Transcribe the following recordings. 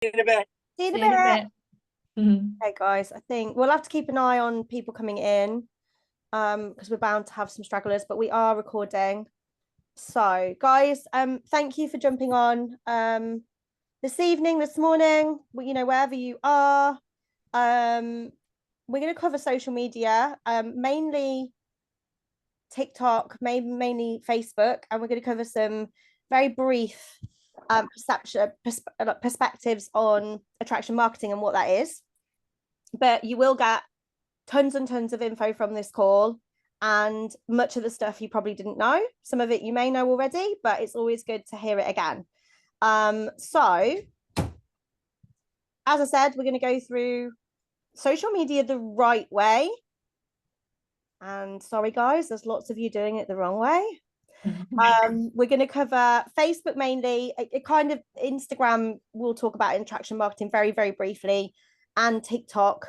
See you in a bit. See you in a See you in a bit. bit. Mhm. Okay, guys, I think we'll have to keep an eye on people coming in because we're bound to have some stragglers, but we are recording. So, guys, thank you for jumping on this evening, this morning, wherever you are. We're going to cover social media, mainly TikTok, maybe mainly Facebook, and we're going to cover some very brief perspectives on attraction marketing and what that is. But you will get tons and tons of info from this call, and much of the stuff you probably didn't know. Some of it you may know already, but it's always good to hear it again. So, as I said, we're going to go through social media the right way. And sorry, guys, there's lots of you doing it the wrong way. We're going to cover Facebook mainly. It kind of Instagram. We'll talk about attraction marketing very, very briefly, and TikTok.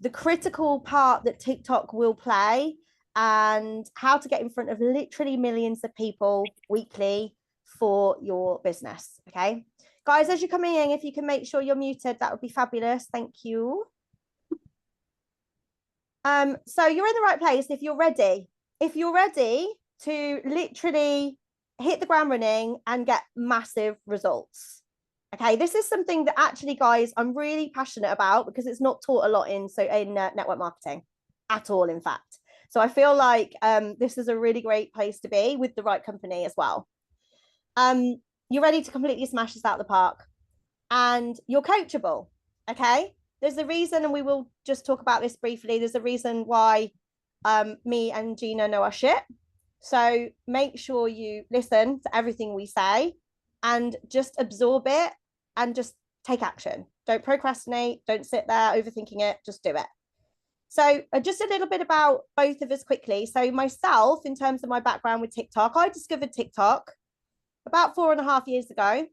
The critical part that TikTok will play, and how to get in front of literally millions of people weekly for your business. Okay, guys, as you're coming in, if you can make sure you're muted, that would be fabulous. Thank you. So you're in the right place if you're ready. If you're ready to literally hit the ground running and get massive results. Okay, this is something that actually, guys, I'm really passionate about because it's not taught a lot in network marketing at all, in fact. So I feel like this is a really great place to be with the right company as well. You're ready to completely smash this out of the park, and you're coachable. Okay, there's a reason, and we will just talk about this briefly. There's a reason why me and Gina know our shit. So make sure you listen to everything we say and just absorb it and just take action. Don't procrastinate. Don't sit there overthinking it. Just do it. So just a little bit about both of us quickly. So myself, in terms of my background with TikTok, I discovered TikTok about 4.5 years ago.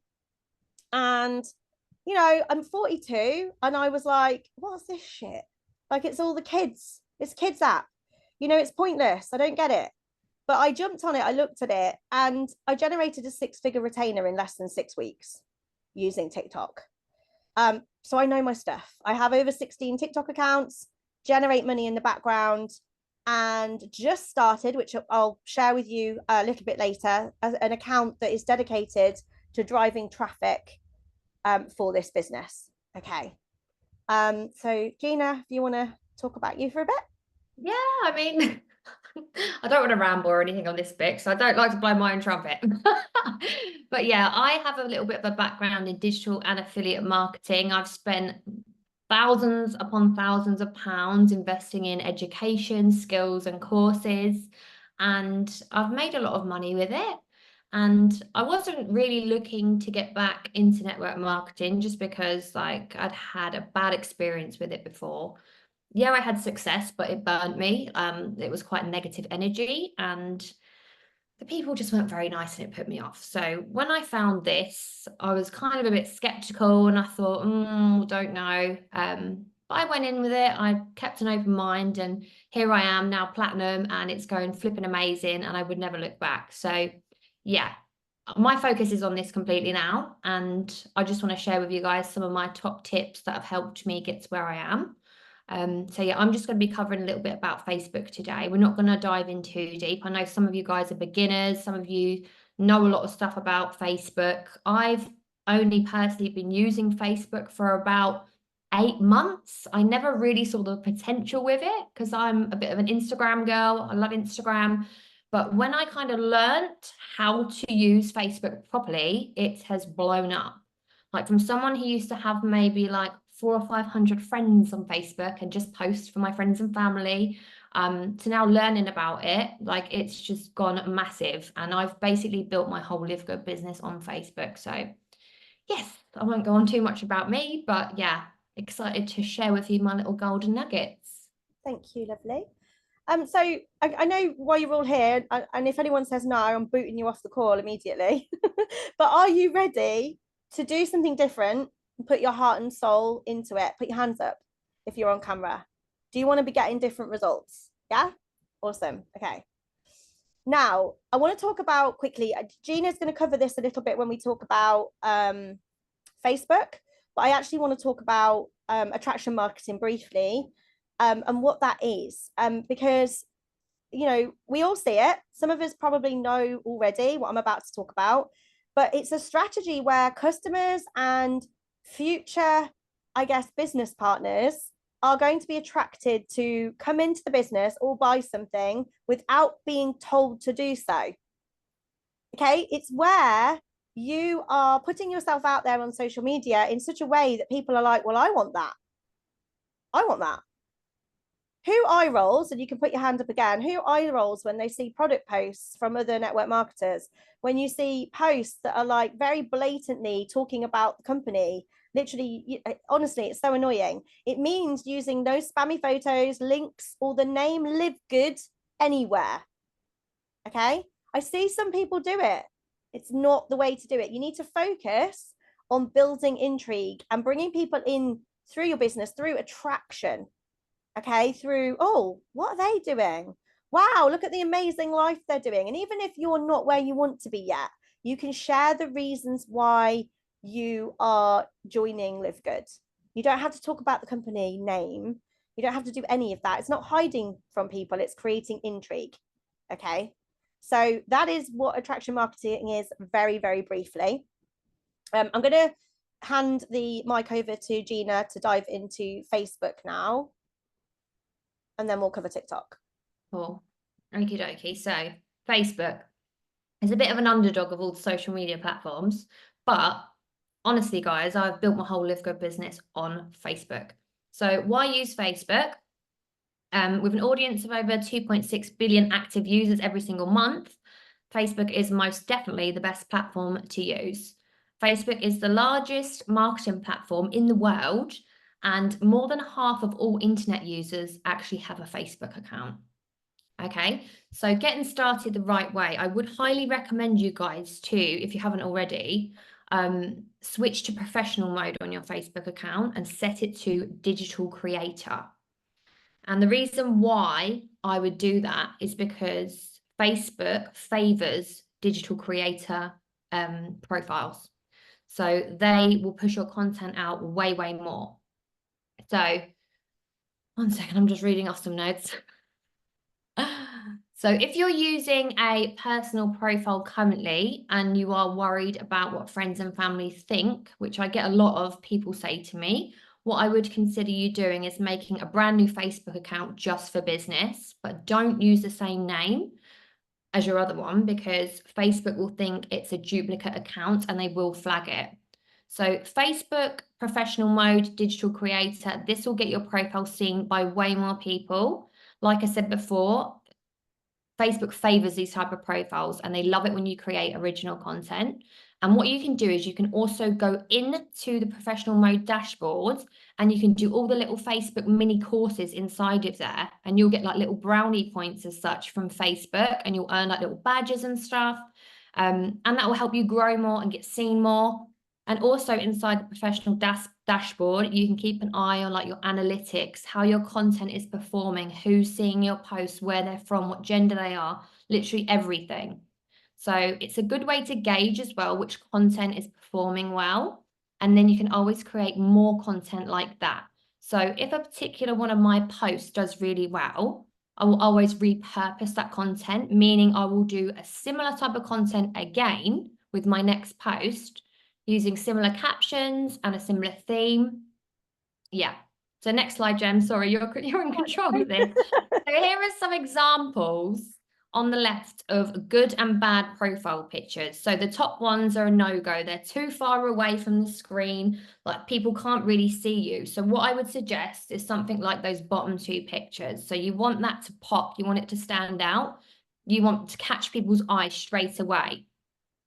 And, I'm 42 and I was like, what's this shit? Like, it's all the kids. It's kids app. It's pointless. I don't get it. But I jumped on it, I looked at it, and I generated a 6-figure retainer in less than 6 weeks using TikTok. So I know my stuff. I have over 16 TikTok accounts, generate money in the background, and just started, which I'll share with you a little bit later, an account that is dedicated to driving traffic for this business. Okay. So Gina, if you want to talk about you for a bit. Yeah, I mean, I don't want to ramble or anything on this bit, so I don't like to blow my own trumpet. But yeah, I have a little bit of a background in digital and affiliate marketing. I've spent thousands upon thousands of pounds investing in education, skills, and courses, and I've made a lot of money with it. And I wasn't really looking to get back into network marketing just because like I'd had a bad experience with it before. Yeah, I had success, but it burnt me. It was quite negative energy, and the people just weren't very nice, and it put me off. So when I found this, I was kind of a bit skeptical, and I thought, don't know. But I went in with it. I kept an open mind, and here I am now, platinum, and it's going flipping amazing, and I would never look back. So yeah, my focus is on this completely now, and I just want to share with you guys some of my top tips that have helped me get to where I am. So yeah, I'm just going to be covering a little bit about Facebook today. We're not going to dive in too deep. I know some of you guys are beginners. Some of you know a lot of stuff about Facebook. I've only personally been using Facebook for about 8 months. I never really saw the potential with it because I'm a bit of an Instagram girl. I love Instagram. But when I kind of learnt how to use Facebook properly, it has blown up. Like from someone who used to have maybe like 400 or 500 friends on Facebook and just post for my friends and family, to now learning about it, like it's just gone massive. And I've basically built my whole Live Good business on Facebook. So yes, I won't go on too much about me, but yeah, excited to share with you my little golden nuggets. Thank you, lovely. So I know why you're all here, and if anyone says no, I'm booting you off the call immediately. But are you ready to do something different and put your heart and soul into it? Put your hands up if you're on camera. Do you want to be getting different results? Yeah? Awesome. Okay. Now, I want to talk about quickly, Gina's going to cover this a little bit when we talk about Facebook, but I actually want to talk about attraction marketing briefly, and what that is, because you know, we all see it. Some of us probably know already what I'm about to talk about, but it's a strategy where customers and future, I guess, business partners are going to be attracted to come into the business or buy something without being told to do so. Okay, it's where you are putting yourself out there on social media in such a way that people are like, well, I want that. I want that. Who eye rolls, and you can put your hand up again, who eye rolls when they see product posts from other network marketers? When you see posts that are like very blatantly talking about the company, literally, honestly, it's so annoying. It means using no spammy photos, links, or the name Live Good anywhere. Okay. I see some people do it. It's not the way to do it. You need to focus on building intrigue and bringing people in through your business, through attraction. Okay, through, oh, what are they doing? Wow, look at the amazing life they're doing. And even if you're not where you want to be yet, you can share the reasons why you are joining Live Good. You don't have to talk about the company name. You don't have to do any of that. It's not hiding from people, it's creating intrigue. Okay, so that is what attraction marketing is, very, very briefly. I'm going to hand the mic over to Gina to dive into Facebook now, and then we'll cover TikTok. Cool. Okie dokie. So Facebook is a bit of an underdog of all the social media platforms, but honestly, guys, I've built my whole Live Good business on Facebook. So why use Facebook? With an audience of over 2.6 billion active users every single month, Facebook is most definitely the best platform to use. Facebook is the largest marketing platform in the world, and more than half of all internet users actually have a Facebook account. Okay, so getting started the right way, I would highly recommend you guys to, if you haven't already, switch to professional mode on your Facebook account and set it to digital creator. And the reason why I would do that is because Facebook favors digital creator profiles. So they will push your content out way, way more. So 1 second, I'm just reading off some notes. So if you're using a personal profile currently and you are worried about what friends and family think, which I get a lot of people say to me, what I would consider you doing is making a brand new Facebook account just for business, but don't use the same name as your other one, because Facebook will think it's a duplicate account and they will flag it. So Facebook professional mode, digital creator, this will get your profile seen by way more people. Like I said before, Facebook favors these type of profiles and they love it when you create original content. And what you can do is you can also go into the professional mode dashboard and you can do all the little Facebook mini courses inside of there, and you'll get like little brownie points as such from Facebook, and you'll earn like little badges and stuff. And that will help you grow more and get seen more. And also inside the professional dashboard, you can keep an eye on like your analytics, how your content is performing, who's seeing your posts, where they're from, what gender they are, literally everything. So it's a good way to gauge as well which content is performing well. And then you can always create more content like that. So if a particular one of my posts does really well, I will always repurpose that content, meaning I will do a similar type of content again with my next post, using similar captions and a similar theme. Yeah. So next slide, Jem. Sorry, you're in control of this. So here are some examples on the left of good and bad profile pictures. So the top ones are a no-go. They're too far away from the screen. Like people can't really see you. So what I would suggest is something like those bottom 2 pictures. So you want that to pop. You want it to stand out. You want to catch people's eyes straight away.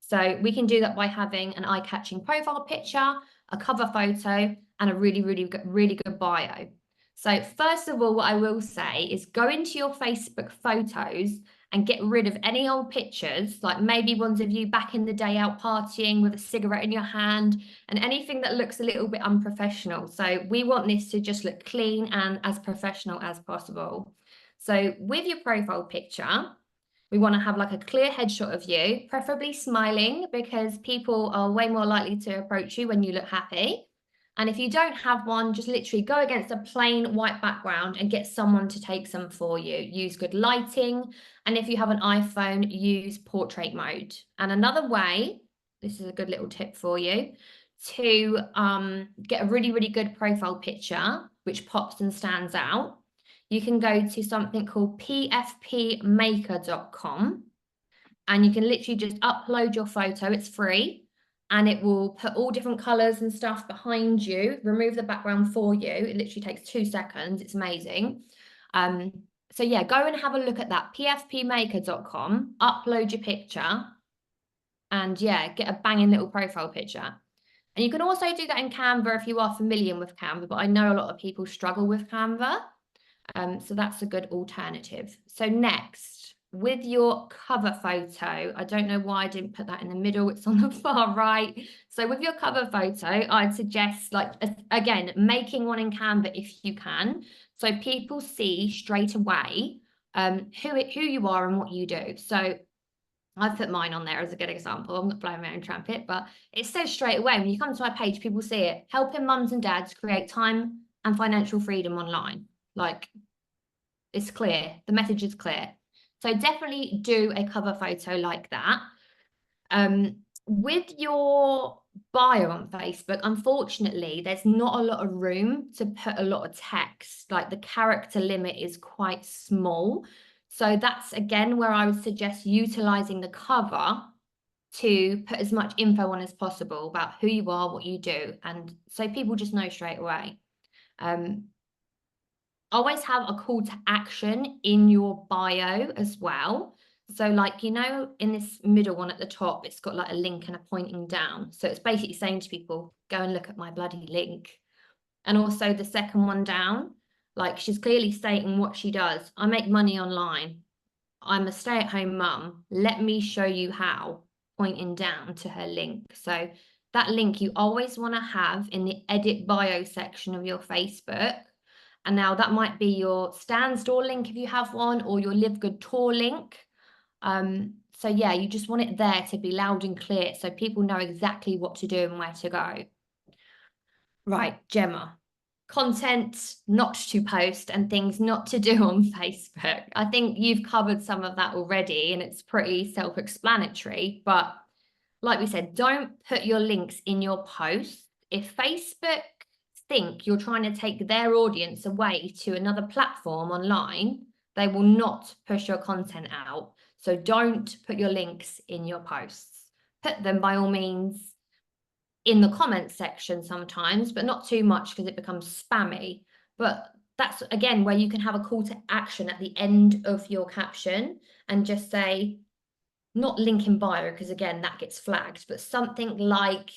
So we can do that by having an eye-catching profile picture, a cover photo, and a really, really good bio. So first of all, what I will say is go into your Facebook photos and get rid of any old pictures, like maybe ones of you back in the day out partying with a cigarette in your hand, and anything that looks a little bit unprofessional. So we want this to just look clean and as professional as possible. So with your profile picture, we want to have like a clear headshot of you, preferably smiling, because people are way more likely to approach you when you look happy. And if you don't have one, just literally go against a plain white background and get someone to take some for you. Use good lighting. And if you have an iPhone, use portrait mode. And another way, this is a good little tip for you, to get a really, really good profile picture, which pops and stands out, you can go to something called pfpmaker.com. And you can literally just upload your photo. It's free. And it will put all different colors and stuff behind you, remove the background for you. It literally takes 2 seconds. It's amazing. So yeah, go and have a look at that, pfpmaker.com, upload your picture, and yeah, get a banging little profile picture. And you can also do that in Canva if you are familiar with Canva, but I know a lot of people struggle with Canva. So that's a good alternative. So next, with your cover photo, I don't know why I didn't put that in the middle, it's on the far right. So with your cover photo, I'd suggest, like, again, making one in Canva if you can, so people see straight away who you are and what you do. So I've put mine on there as a good example. I'm not blowing my own trumpet, but it says straight away when you come to my page, people see it, helping mums and dads create time and financial freedom online. Like, it's clear, the message is clear. So definitely do a cover photo like that. With your bio on Facebook, unfortunately, there's not a lot of room to put a lot of text. Like, the character limit is quite small. So that's, again, where I would suggest utilizing the cover to put as much info on as possible about who you are, what you do, and so people just know straight away. Always have a call to action in your bio as well. So, like, you know, in this middle one at the top, it's got like a link and a pointing down. So it's basically saying to people, go and look at my bloody link. And also the second one down, like, she's clearly stating what she does. I make money online. I'm a stay-at-home mum. Let me show you how, pointing down to her link. So that link you always want to have in the edit bio section of your Facebook. And now that might be your Stan Store link if you have one, or your Live Good Tour link. So yeah, you just want it there to be loud and clear so people know exactly what to do and where to go. Right, Gemma, content not to post and things not to do on Facebook. I think you've covered some of that already and it's pretty self-explanatory, but like we said, don't put your links in your posts. If Facebook think you're trying to take their audience away to another platform online, they will not push your content out. So don't put your links in your posts. Put them, by all means, in the comments section sometimes, but not too much because it becomes spammy. But that's, again, where you can have a call to action at the end of your caption and just say, not link in bio, because again, that gets flagged, but something like,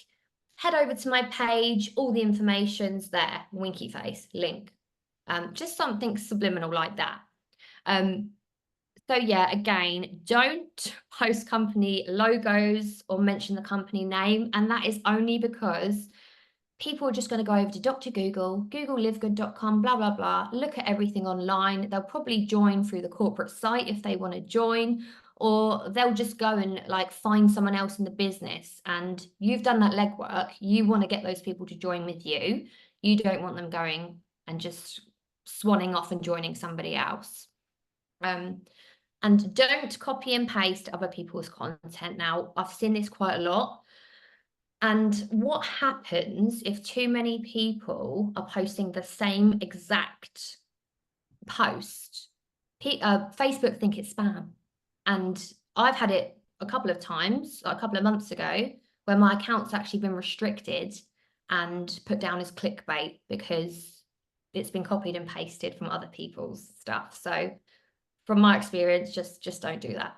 head over to my page, all the information's there, winky face, link. Just something subliminal like that. So yeah, again, don't post company logos or mention the company name. And that is only because people are just going to go over to Dr. Google, livegood.com, blah, blah, blah, look at everything online. They'll probably join through the corporate site if they want to join, or they'll just go and like find someone else in the business, and you've done that legwork. You want to get those people to join with you. You don't want them going and just swanning off and joining somebody else. And don't copy and paste other people's content. Now, I've seen this quite a lot. And what happens if too many people are posting the same exact post? Facebook think it's spam. And I've had it a couple of times, like a couple of months ago, where my account's actually been restricted and put down as clickbait because it's been copied and pasted from other people's stuff. So from my experience, just don't do that.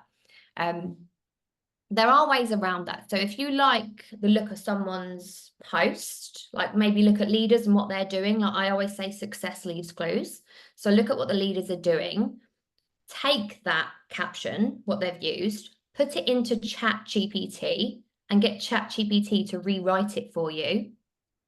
There are ways around that. So if you like the look of someone's post, like maybe look at leaders and what they're doing, like I always say, success leaves clues. So look at what the leaders are doing, take that caption, what they've used, put it into ChatGPT and get ChatGPT to rewrite it for you,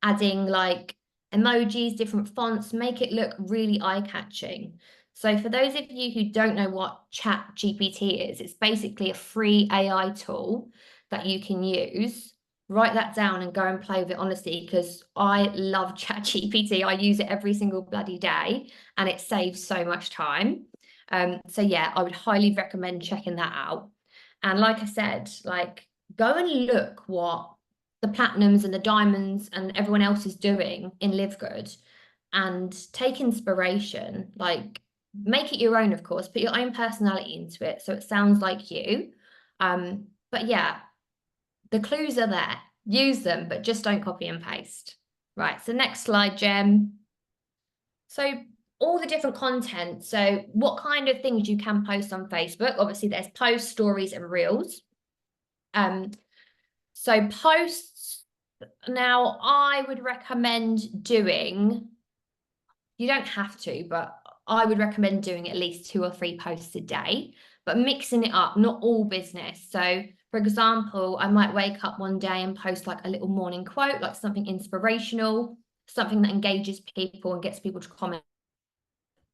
adding like emojis, different fonts, make it look really eye-catching. So for those of you who don't know what ChatGPT is, it's basically a free AI tool that you can use. write that down and go and play with it honestly, because I love ChatGPT. I use it every single bloody day and it saves so much time. So yeah, I would highly recommend checking that out. And like I said, like go and look what the platinums and the diamonds and everyone else is doing in Live Good and take inspiration. Like make it your own, of course, put your own personality into it so it sounds like you. But yeah, the clues are there. Use them, but just don't copy and paste. Right, so next slide, Jem. So all the different content. So what kind of things you can post on Facebook? Obviously, there's posts, stories, and reels. So posts, now I would recommend doing, you don't have to, but I would recommend doing at least 2 or 3 posts a day, but mixing it up, not all business. So for example, I might wake up one day and post like a little morning quote, like something inspirational, something that engages people and gets people to comment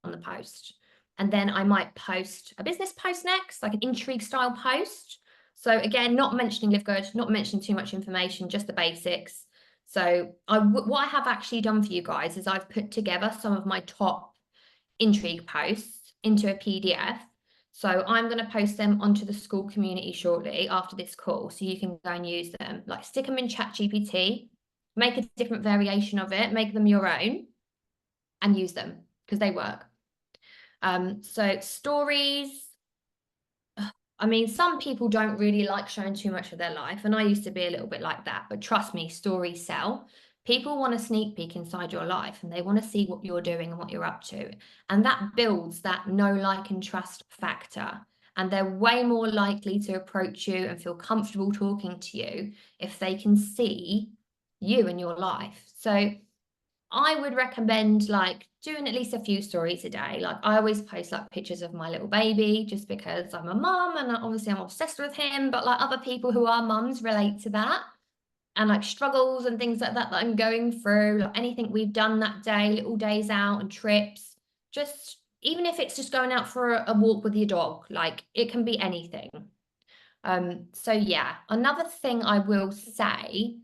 on the post. And then I might post a business post next, like an intrigue style post. So again, not mentioning Live Good, not mentioning too much information, just the basics. So what I have actually done for you guys is I've put together some of my top intrigue posts into a PDF. So I'm going to post them onto the school community shortly after this call, so you can go and use them. Like stick them in ChatGPT, make a different variation of it, make them your own, and use them because they work. So stories. I mean, some people don't really like showing too much of their life, and I used to be a little bit like that, but trust me, stories sell. People want a sneak peek inside your life and they want to see what you're doing and what you're up to. And that builds that know, like, and trust factor. And they're way more likely to approach you and feel comfortable talking to you if they can see you in your life. So I would recommend like doing at least a few stories a day. Like I always post like pictures of my little baby just because I'm a mum and obviously I'm obsessed with him, but like other people who are mums relate to that, and like struggles and things like that I'm going through, like anything we've done that day, little days out and trips, just even if it's just going out for a walk with your dog, like it can be anything. So yeah, another thing I will say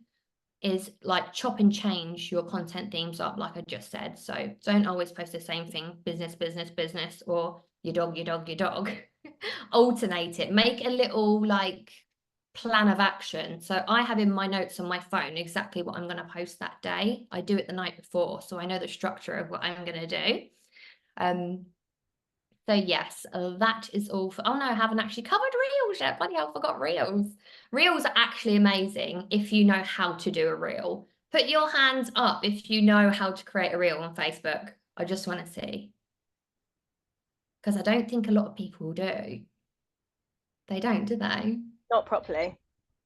is like chop and change your content themes up, like I just said. So don't always post the same thing, business, business, business, or your dog, your dog, your dog. Alternate it, make a little like plan of action. So I have in my notes on my phone exactly what I'm going to post that day. I do it the night before, so I know the structure of what I'm going to do. So yes, that is all for, oh no, I haven't actually covered reels yet. Bloody hell, I forgot reels. Reels are actually amazing if you know how to do a reel. Put your hands up if you know how to create a reel on Facebook. I just want to see. Because I don't think a lot of people do. They don't, do they? Not properly.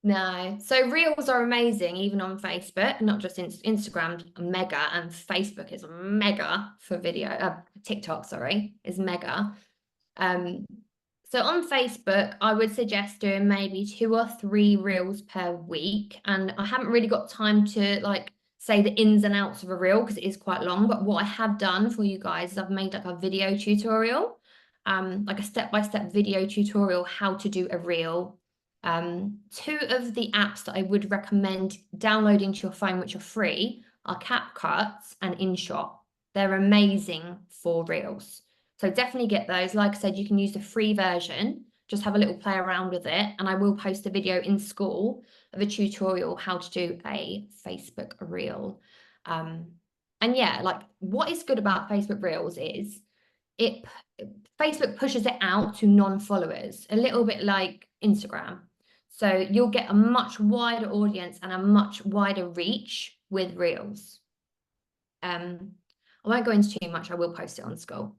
No. So reels are amazing, even on Facebook, not just Instagram, mega, and Facebook is mega for video. TikTok, sorry, is mega. So on Facebook, I would suggest doing maybe 2 or 3 reels per week. And I haven't really got time to like say the ins and outs of a reel because it is quite long. But what I have done for you guys is I've made like a video tutorial, like a step-by-step video tutorial how to do a reel. 2 of the apps that I would recommend downloading to your phone, which are free, are CapCut and InShot. They're amazing for reels. So definitely get those. Like I said, you can use the free version, just have a little play around with it. And I will post a video in school of a tutorial how to do a Facebook reel. And yeah, like what is good about Facebook Reels is Facebook pushes it out to non-followers, a little bit like Instagram. So you'll get a much wider audience and a much wider reach with Reels. I won't go into too much, I will post it on school.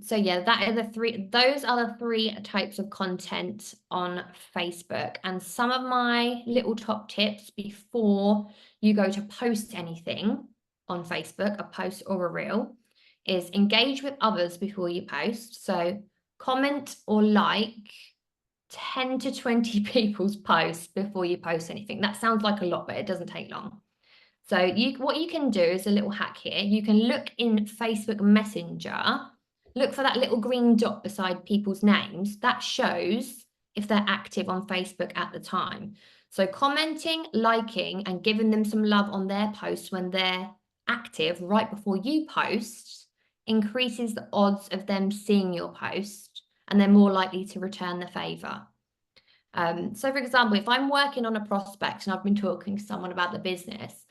So yeah, those are the 3 types of content on Facebook. And some of my little top tips before you go to post anything on Facebook, a post or a reel, is engage with others before you post. So comment or like 10 to 20 people's posts before you post anything. That sounds like a lot, but it doesn't take long. So what you can do is a little hack here. You can look in Facebook Messenger, look for that little green dot beside people's names. That shows if they're active on Facebook at the time. So commenting, liking, and giving them some love on their posts when they're active right before you post increases the odds of them seeing your post, and they're more likely to return the favor. So for example, if I'm working on a prospect and I've been talking to someone about the business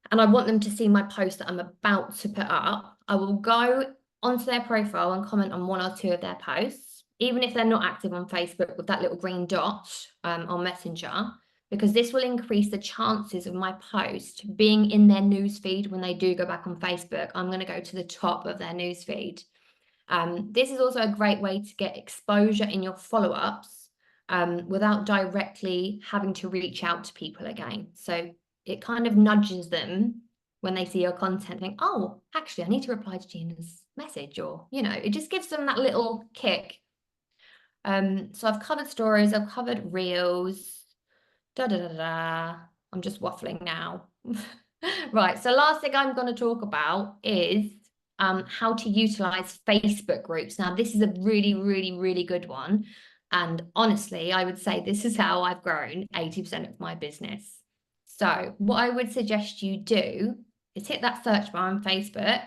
and I want them to see my post that I'm about to put up, I will go onto their profile and comment on 1 or 2 of their posts, even if they're not active on Facebook with that little green dot on Messenger, because this will increase the chances of my post being in their newsfeed when they do go back on Facebook. I'm going to go to the top of their newsfeed. This is also a great way to get exposure in your follow-ups without directly having to reach out to people again. So it kind of nudges them when they see your content, think, oh, actually, I need to reply to Gina's message, or, you know, it just gives them that little kick. So I've covered stories, I've covered reels, I'm just waffling now. Right, so last thing I'm going to talk about is how to utilize Facebook groups. Now, this is a really, really, really good one. And honestly, I would say this is how I've grown 80% of my business. So what I would suggest you do is hit that search bar on Facebook,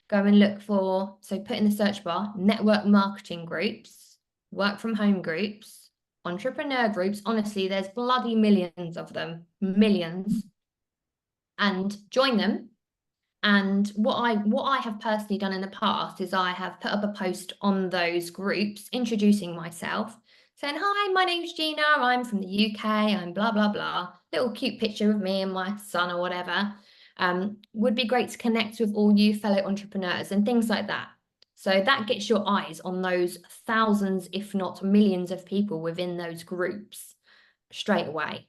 go and look for, so put in the search bar, network marketing groups, work from home groups, entrepreneur groups. Honestly, there's bloody millions of them, millions, and join them. And what I have personally done in the past is I have put up a post on those groups introducing myself, saying, hi, my name's Gina, I'm from the UK, I'm blah, blah, blah. Little cute picture of me and my son or whatever. Would be great to connect with all you fellow entrepreneurs and things like that. So that gets your eyes on those thousands, if not millions of people within those groups straight away.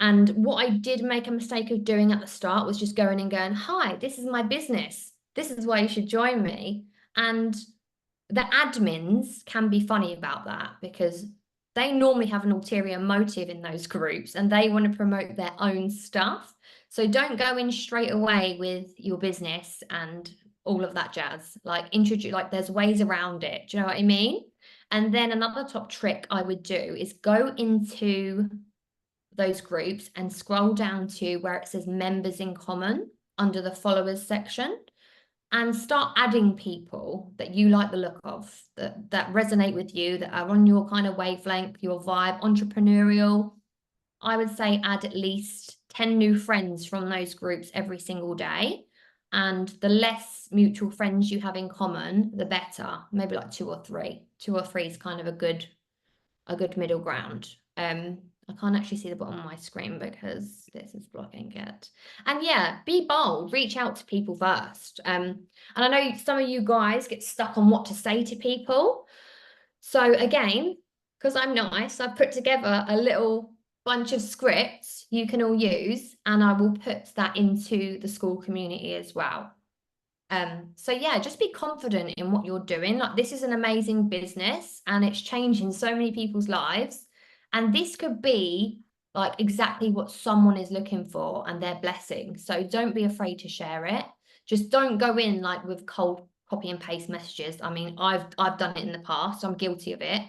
And what I did make a mistake of doing at the start was just going and going, hi, this is my business. This is why you should join me. And the admins can be funny about that because they normally have an ulterior motive in those groups and they want to promote their own stuff. So don't go in straight away with your business and all of that jazz. Like introduce, like there's ways around it. Do you know what I mean? And then another top trick I would do is go into those groups and scroll down to where it says members in common under the followers section and start adding people that you like the look of, that resonate with you, that are on your kind of wavelength, your vibe, entrepreneurial. I would say add at least 10 new friends from those groups every single day. And the less mutual friends you have in common, the better. Maybe like 2 or 3. 2 or 3 is kind of a good middle ground. I can't actually see the bottom of my screen because this is blocking it. And yeah, be bold, reach out to people first. And I know some of you guys get stuck on what to say to people. So again, because I'm nice, I've put together a little bunch of scripts you can all use, and I will put that into the school community as well. So yeah, just be confident in what you're doing. Like, this is an amazing business and it's changing so many people's lives. And this could be like exactly what someone is looking for and their blessing. So don't be afraid to share it. Just don't go in like with cold copy and paste messages. I mean, I've done it in the past. I'm guilty of it.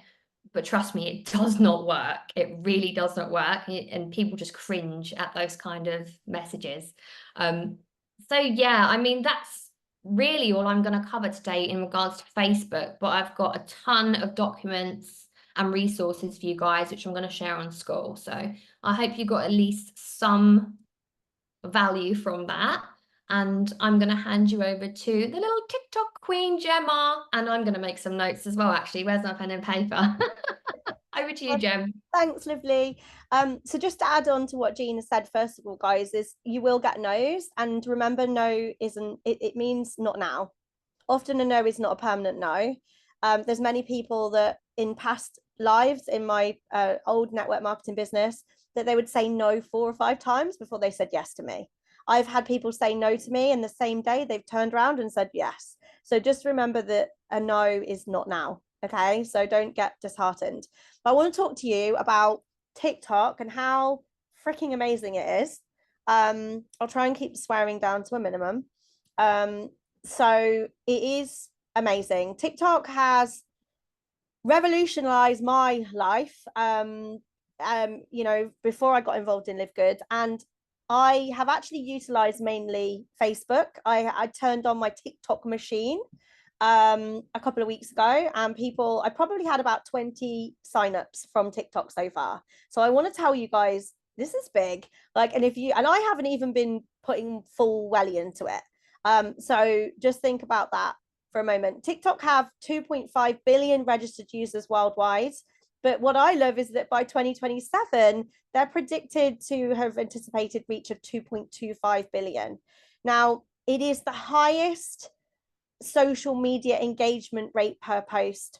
But trust me, it does not work. It really does not work. And people just cringe at those kind of messages. So yeah, I mean, that's really all I'm going to cover today in regards to Facebook, but I've got a ton of documents and resources for you guys, which I'm going to share on school. So I hope you got at least some value from that. And I'm going to hand you over to the little TikTok queen, Gemma, and I'm going to make some notes as well, actually. Where's my pen and paper? Over to you, Gem. Thanks, lovely. So just to add on to what Gina said, first of all, guys, is you will get no's, and remember, no isn't, it means not now. Often a no is not a permanent no. There's many people that in past lives in my old network marketing business that they would say no 4 or 5 times before they said yes to me. I've had people say no to me and the same day they've turned around and said yes. So just remember that a no is not now. Okay, so don't get disheartened. But I want to talk to you about TikTok and how freaking amazing it is. I'll try and keep swearing down to a minimum. So it is amazing. TikTok has revolutionized my life. you know, before I got involved in Live Good, and I have actually utilized mainly Facebook. I turned on my TikTok machine a couple of weeks ago, and I probably had about 20 signups from TikTok so far. So I want to tell you guys, this is big. Like, and I haven't even been putting full welly into it. So just think about that for a moment. TikTok have 2.5 billion registered users worldwide. But what I love is that by 2027, they're predicted to have anticipated reach of 2.25 billion. Now, it is the highest social media engagement rate per post,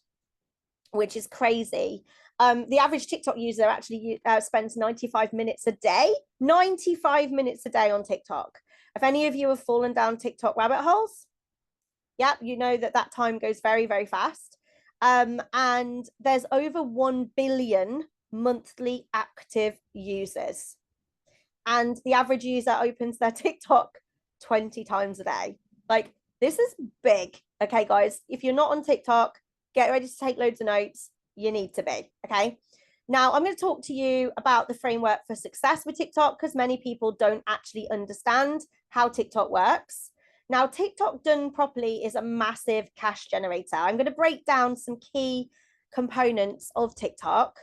which is crazy. The average TikTok user actually spends 95 minutes a day, 95 minutes a day on TikTok. If any of you have fallen down TikTok rabbit holes, yeah, you know that time goes very, very fast. And there's over 1 billion monthly active users. And the average user opens their TikTok 20 times a day. Like, this is big. Okay, guys, if you're not on TikTok, get ready to take loads of notes. You need to be. Okay. Now, I'm going to talk to you about the framework for success with TikTok, because many people don't actually understand how TikTok works. Now, TikTok done properly is a massive cash generator. I'm going to break down some key components of TikTok.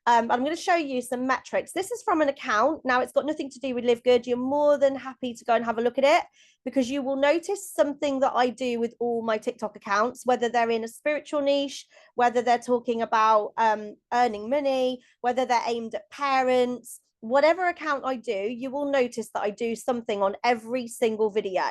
I'm going to show you some metrics. This is from an account. Now, it's got nothing to do with Live Good. You're more than happy to go and have a look at it, because you will notice something that I do with all my TikTok accounts, whether they're in a spiritual niche, whether they're talking about earning money, whether they're aimed at parents, whatever account I do, you will notice that I do something on every single video.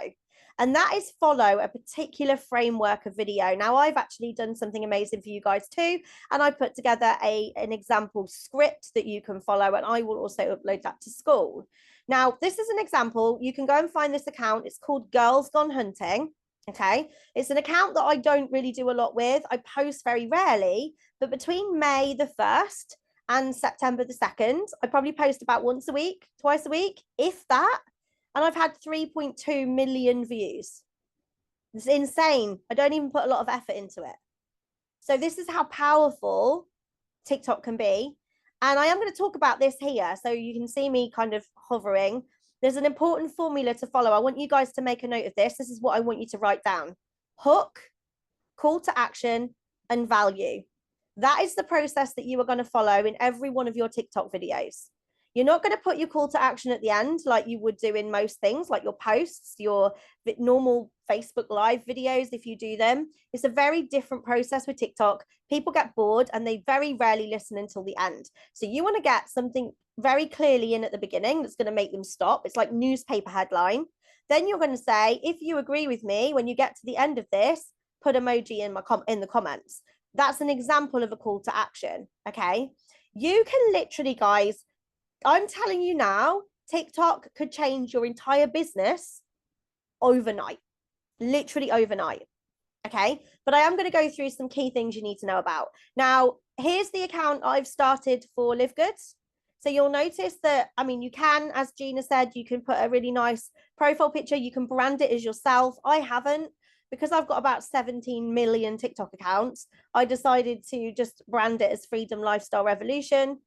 And that is follow a particular framework of video. Now, I've actually done something amazing for you guys too. And I put together an example script that you can follow, and I will also upload that to school. Now, this is an example. You can go and find this account. It's called Girls Gone Hunting. Okay. It's an account that I don't really do a lot with. I post very rarely, but between May the 1st and September the 2nd, I probably post about once a week, twice a week, if that. And I've had 3.2 million views. It's insane. I don't even put a lot of effort into it. So this is how powerful TikTok can be. And I am going to talk about this here. So you can see me kind of hovering. There's an important formula to follow. I want you guys to make a note of this. This is what I want you to write down. Hook, call to action, and value. That is the process that you are going to follow in every one of your TikTok videos. You're not going to put your call to action at the end like you would do in most things, like your posts, your normal Facebook Live videos, if you do them. It's a very different process with TikTok. People get bored and they very rarely listen until the end. So you want to get something very clearly in at the beginning that's going to make them stop. It's like newspaper headline. Then you're going to say, if you agree with me, when you get to the end of this, put emoji in the comments. That's an example of a call to action. Okay. You can literally, guys, I'm telling you now, TikTok could change your entire business overnight, literally overnight. Okay. But I am going to go through some key things you need to know about. Now, here's the account I've started for Live Good. So you'll notice that, I mean, you can, as Gina said, you can put a really nice profile picture. You can brand it as yourself. I haven't, because I've got about 17 million TikTok accounts. I decided to just brand it as Freedom Lifestyle Revolution.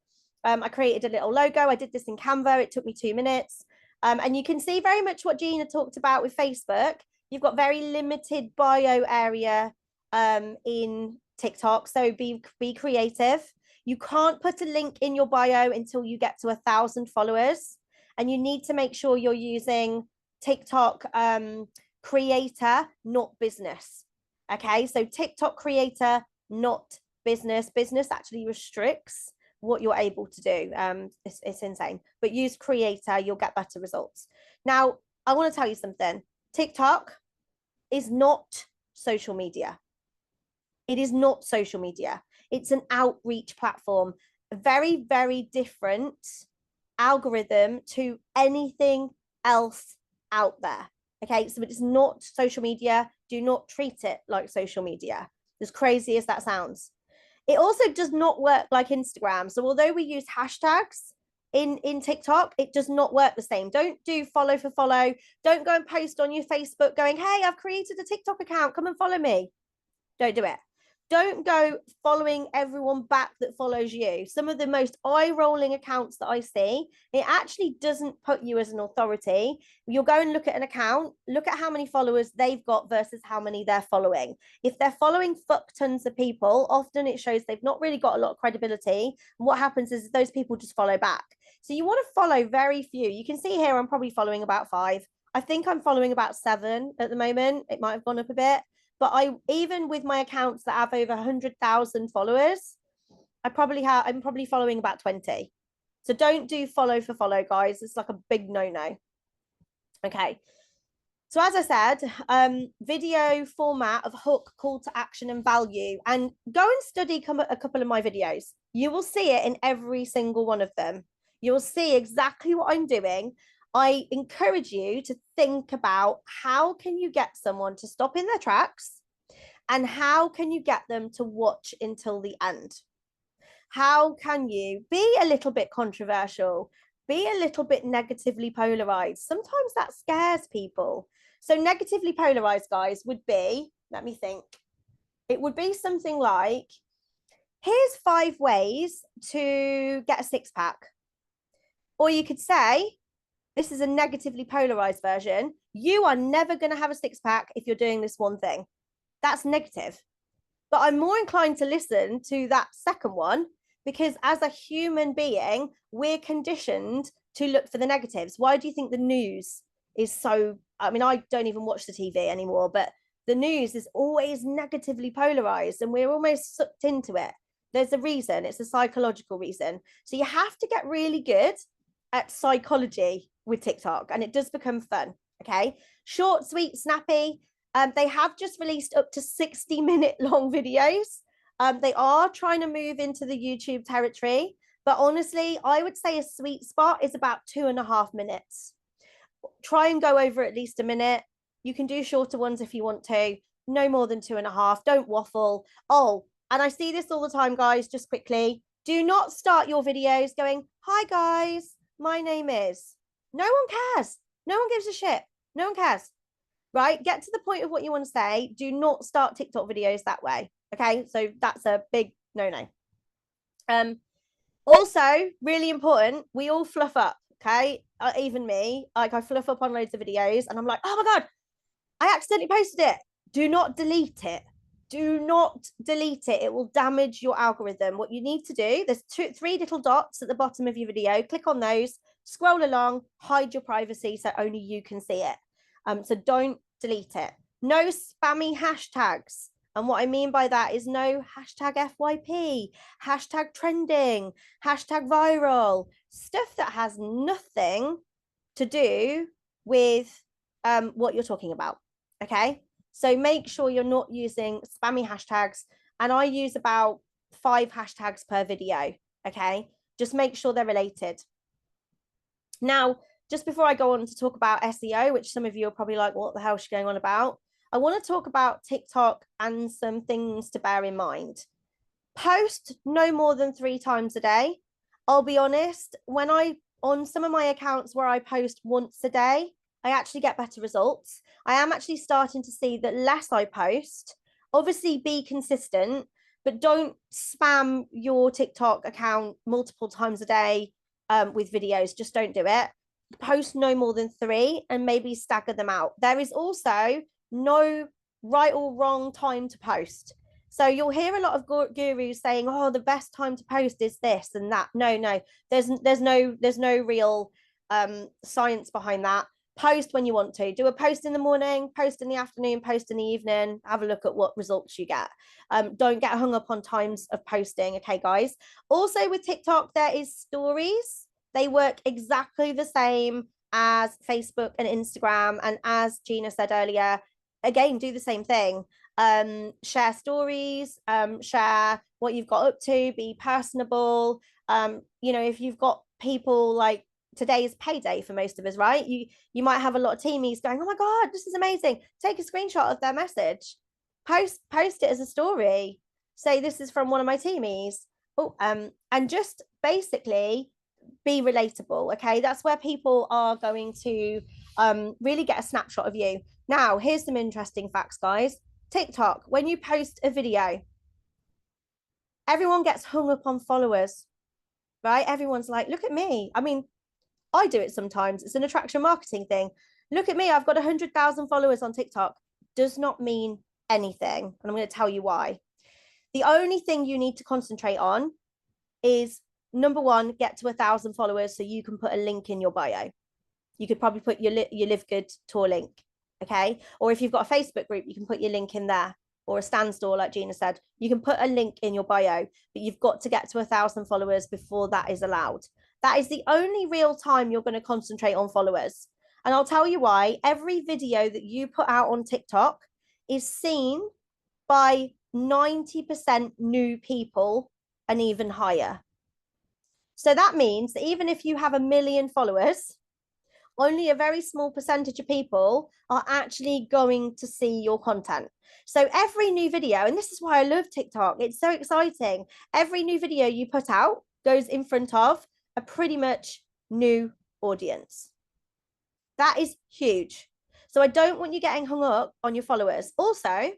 I created a little logo. I did this in Canva. It took me 2 minutes. And you can see very much what Gina talked about with Facebook. You've got very limited bio area in TikTok. So be creative. You can't put a link in your bio until you get to 1,000 followers. And you need to make sure you're using TikTok creator, not business. Okay, so TikTok creator, not business. Business actually restricts what you're able to do. It's insane, but use creator, you'll get better results. Now, I want to tell you something. TikTok is not social media. It is not social media. It's an outreach platform, a very, very different algorithm to anything else out there. Okay, so it's not social media. Do not treat it like social media, as crazy as that sounds. It also does not work like Instagram. So although we use hashtags in TikTok, it does not work the same. Don't do follow for follow. Don't go and post on your Facebook going, hey, I've created a TikTok account. Come and follow me. Don't do it. Don't go following everyone back that follows you. Some of the most eye-rolling accounts that I see, it actually doesn't put you as an authority. You'll go and look at an account, look at how many followers they've got versus how many they're following. If they're following fuck tons of people, often it shows they've not really got a lot of credibility. And what happens is those people just follow back. So you want to follow very few. You can see here I'm probably following about 5. I think I'm following about 7 at the moment. It might have gone up a bit. But even with my accounts that have over 100,000 followers, I'm probably following about 20. So don't do follow for follow, guys. It's like a big no-no. Okay. So as I said, video format of hook, call to action, and value. And go and study a couple of my videos. You will see it in every single one of them. You will see exactly what I'm doing. I encourage you to think about how can you get someone to stop in their tracks, and how can you get them to watch until the end? How can you be a little bit controversial, be a little bit negatively polarized? Sometimes that scares people. So negatively polarized, guys, would be, let me think, it would be something like, here's 5 ways to get a 6-pack. Or you could say, this is a negatively polarized version. You are never going to have a 6-pack if you're doing this one thing. That's negative. But I'm more inclined to listen to that second one, because as a human being, we're conditioned to look for the negatives. Why do you think the news is so, I mean, I don't even watch the TV anymore, but the news is always negatively polarized and we're almost sucked into it. There's a reason. It's a psychological reason. So you have to get really good at psychology with TikTok, and it does become fun. Okay. Short, sweet, snappy. They have just released up to 60-minute long videos. They are trying to move into the YouTube territory, but honestly, I would say a sweet spot is about 2.5 minutes. Try and go over at least a minute. You can do shorter ones if you want to, no more than 2.5. Don't waffle. Oh, and I see this all the time, guys, just quickly. Do not start your videos going, hi guys, my name is. No one cares. No one gives a shit. No one cares. Right? Get to the point of what you want to say. Do not start TikTok videos that way. Okay. So that's a big no-no. Also, really important, we all fluff up. Okay. Even me, like I fluff up on loads of videos and I'm like, oh my God, I accidentally posted it. Do not delete it. Do not delete it. It will damage your algorithm. What you need to do, there's 3 little dots at the bottom of your video. Click on those, scroll along, hide your privacy so only you can see it. So don't delete it. No spammy hashtags. And what I mean by that is no hashtag FYP, hashtag trending, hashtag viral, stuff that has nothing to do with what you're talking about. Okay. So make sure you're not using spammy hashtags. And I use about 5 hashtags per video. Okay. Just make sure they're related. Now, just before I go on to talk about SEO, which some of you are probably like, what the hell is she going on about? I want to talk about TikTok and some things to bear in mind. Post no more than 3 times a day. I'll be honest, on some of my accounts where I post once a day, I actually get better results. I am actually starting to see that less I post, obviously be consistent, but don't spam your TikTok account multiple times a day with videos. Just don't do it. Post no more than 3 and maybe stagger them out. There is also no right or wrong time to post. So you'll hear a lot of gurus saying, oh, the best time to post is this and that. No, there's no real science behind that. Post when you want to. Do a post in the morning, post in the afternoon, post in the evening. Have a look at what results you get. Don't get hung up on times of posting. Okay, guys. Also with TikTok, there is stories. They work exactly the same as Facebook and Instagram. And as Gina said earlier, again, do the same thing. Share stories, share what you've got up to, be personable. If you've got people like, today is payday for most of us, right? You might have a lot of teamies going, oh my God, this is amazing. Take a screenshot of their message, post it as a story. Say, this is from one of my teamies. And just basically be relatable. Okay, that's where people are going to really get a snapshot of you. Now, here's some interesting facts, guys. TikTok, when you post a video, Everyone gets hung up on followers, right? Everyone's like, look at me. I mean, I do it sometimes. It's an attraction marketing thing. Look at me. I've got 100,000 followers on TikTok. Does not mean anything. And I'm going to tell you why. The only thing you need to concentrate on is, number one, get to 1,000 followers so you can put a link in your bio. You could probably put your Live Good tour link, okay? Or if you've got a Facebook group, you can put your link in there, or a stand store, like Gina said. You can put a link in your bio, but you've got to get to 1,000 followers before that is allowed. That is the only real time you're going to concentrate on followers. And I'll tell you why. Every video that you put out on TikTok is seen by 90% new people and even higher. So that means that even if you have 1 million followers, only a very small percentage of people are actually going to see your content. So every new video, and this is why I love TikTok, it's so exciting. Every new video you put out goes in front of a pretty much new audience. That is huge. So I don't want you getting hung up on your followers. Also,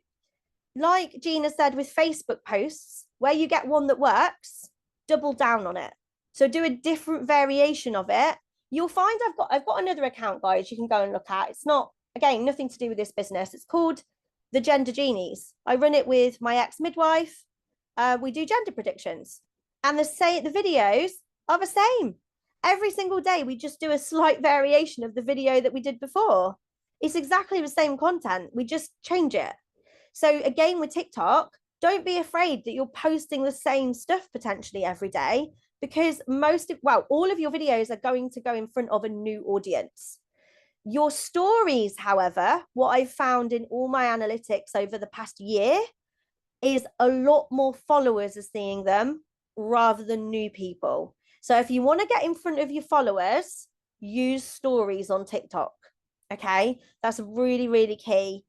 like Gina said with Facebook posts, where you get one that works, double down on it. So do a different variation of it. You'll find I've got another account, guys, you can go and look at. It's not, again, nothing to do with this business. It's called The Gender Genies. I run it with my ex-midwife. We do gender predictions. And the videos are the same. Every single day, we just do a slight variation of the video that we did before. It's exactly the same content. We just change it. So again, with TikTok, don't be afraid that you're posting the same stuff potentially every day, because all of your videos are going to go in front of a new audience. Your stories, however, what I've found in all my analytics over the past year is a lot more followers are seeing them rather than new people. So if you want to get in front of your followers, use stories on TikTok. Okay, that's really, really key.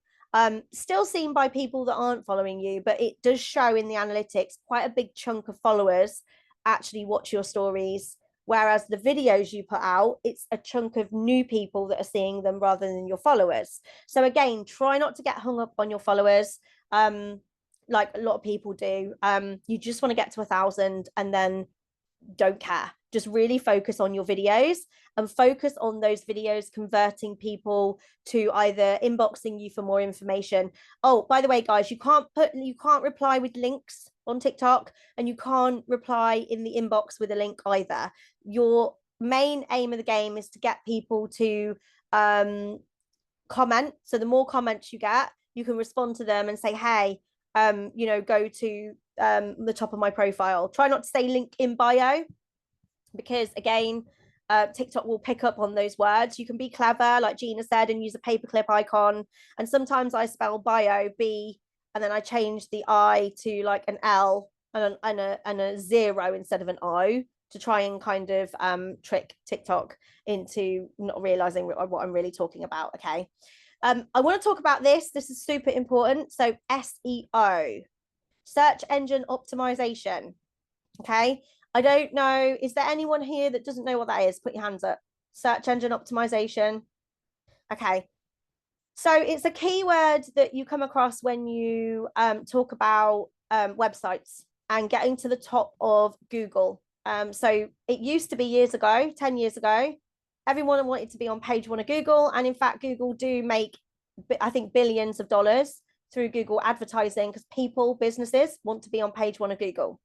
Still seen by people that aren't following you, but it does show in the analytics quite a big chunk of followers actually watch your stories, whereas the videos you put out, it's a chunk of new people that are seeing them rather than your followers. So again, try not to get hung up on your followers, like a lot of people do. You just want to get to 1,000 and then don't care. Just really focus on your videos and focus on those videos converting people to either inboxing you for more information. Oh, by the way, guys, you can't reply with links on TikTok, and you can't reply in the inbox with a link either. Your main aim of the game is to get people to comment. So the more comments you get, you can respond to them and say, hey, go to the top of my profile. Try not to say link in bio, because again, TikTok will pick up on those words. You can be clever, like Gina said, and use a paperclip icon. And sometimes I spell bio B, and then I change the I to like an L and a 0 instead of an O, to try and kind of trick TikTok into not realizing what I'm really talking about. Okay. I want to talk about this. This is super important. So SEO, search engine optimization. Okay. I don't know. Is there anyone here that doesn't know what that is? Put your hands up. Search engine optimization. Okay. So it's a keyword that you come across when you talk about websites and getting to the top of Google. So it used to be years ago, 10 years ago, everyone wanted to be on page 1 of Google. And in fact, Google do make, I think, billions of dollars through Google advertising, because businesses want to be on page 1 of Google.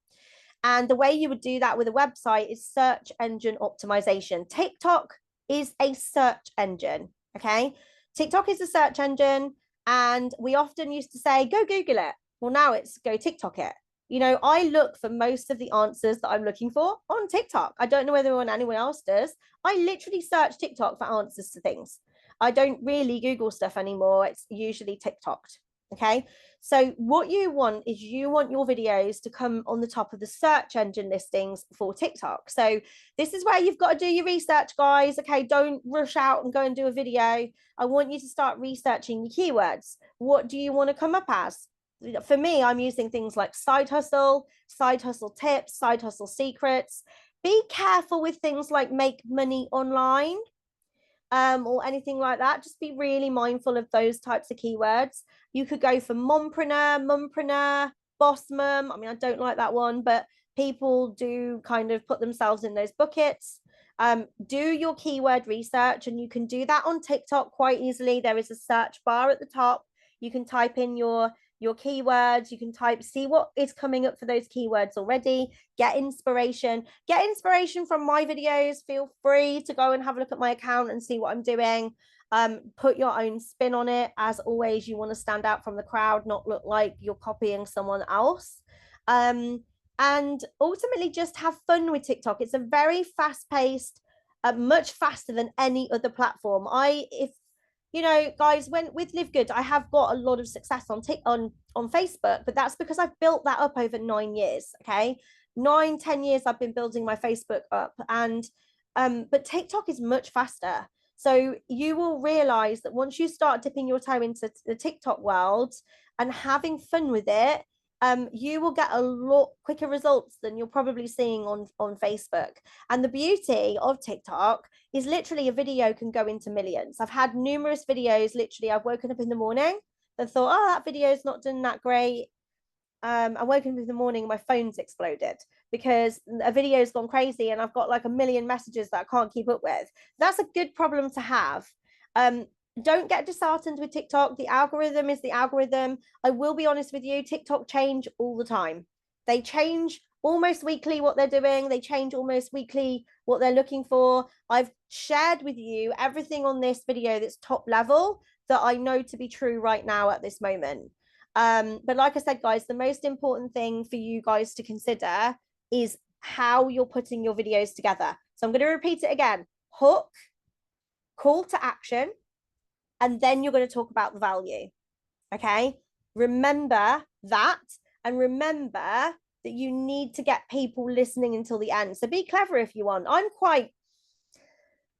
And the way you would do that with a website is search engine optimization. TikTok is a search engine, okay? TikTok is a search engine, and we often used to say, go Google it. Well, now it's go TikTok it. I look for most of the answers that I'm looking for on TikTok. I don't know whether anyone else does. I literally search TikTok for answers to things. I don't really Google stuff anymore. It's usually TikToked. Okay. So what you want is you want your videos to come on the top of the search engine listings for TikTok. So this is where you've got to do your research, guys. Okay. Don't rush out and go and do a video. I want you to start researching your keywords. What do you want to come up as? For me, I'm using things like side hustle tips, side hustle secrets. Be careful with things like make money online, or anything like that. Just be really mindful of those types of keywords. You could go for mompreneur, boss mum. I mean, I don't like that one, but people do kind of put themselves in those buckets. Do your keyword research, and you can do that on TikTok quite easily. There is a search bar at the top. You can type in your keywords. You can see what is coming up for those keywords already. Get inspiration from my videos. Feel free to go and have a look at my account and see what I'm doing. Put your own spin on it. As always, you want to stand out from the crowd, not look like you're copying someone else. And ultimately just have fun with TikTok. It's a very fast-paced, much faster than any other platform. If you know, guys, when with Live Good, I have got a lot of success on Facebook, but that's because I've built that up over 9 years. Okay, 9-10 years I've been building my Facebook up, and but TikTok is much faster. So you will realize that once you start dipping your toe into the TikTok world and having fun with it, you will get a lot quicker results than you're probably seeing on Facebook. And the beauty of TikTok is literally a video can go into millions. I've had numerous videos, literally, I've woken up in the morning and thought, oh, that video is not done that great. I woke up in the morning, my phone's exploded because a video's gone crazy and I've got like a million messages that I can't keep up with. That's a good problem to have. Don't get disheartened with TikTok. The algorithm is the algorithm. I will be honest with you, TikTok change all the time. They change almost weekly what they're doing. They change almost weekly what they're looking for. I've shared with you everything on this video that's top level that I know to be true right now at this moment. But like I said, guys, the most important thing for you guys to consider is how you're putting your videos together. So I'm going to repeat it again. Hook, call to action, and then you're going to talk about the value. Okay, remember that, and remember that you need to get people listening until the end. So be clever if you want.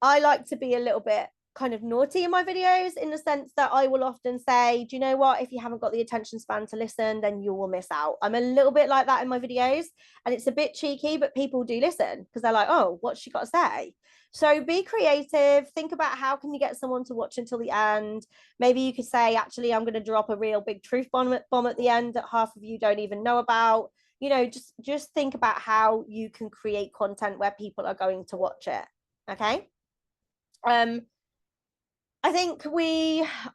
I like to be a little bit kind of naughty in my videos, in the sense that I will often say, do you know what, if you haven't got the attention span to listen, then you will miss out. I'm a little bit like that in my videos, and it's a bit cheeky, but people do listen because they're like, oh, what's she got to say? So be creative. Think about how can you get someone to watch until the end. Maybe you could say, actually, I'm going to drop a real big truth bomb at the end that half of you don't even know about. You know, just think about how you can create content where people are going to watch it. Okay. I think